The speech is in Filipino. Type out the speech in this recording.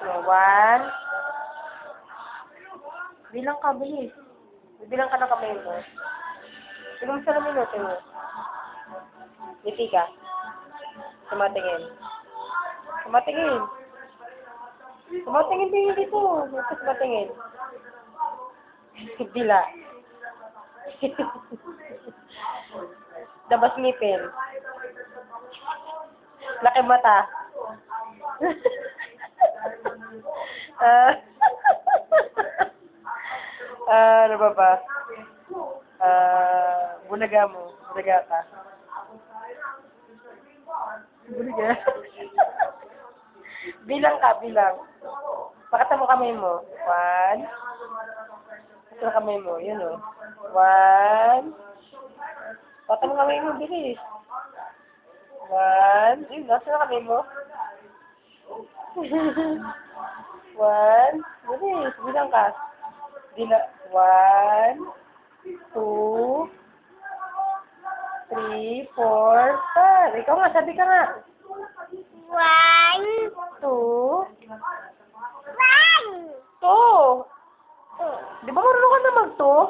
One. Bilang ka, bilis. Bilang ka ng kamay mo. Tignan mo sa minuto mo. Ngiti ka. Tumatingin. Tumatingin. Tumatingin din dito. Tumatingin. Bila. Dabas ngipin. Laki mata. Ano ba ba? Bulaga mo. Bulaga ka. Bulaga. Bilang ka, bilang. Pakita mo kamay mo. One. Pakita mo kamay mo. Yun o. One. Pakita mo kamay mo. Bilis. One. Yun, nasa na kamay mo. One. Bilis. Bilang ka. Bilang. One. Two. Three. Four. Five. Ikaw nga, sabi ka nga. One. Two. One. Two. Di ba marunong ka na mag-two?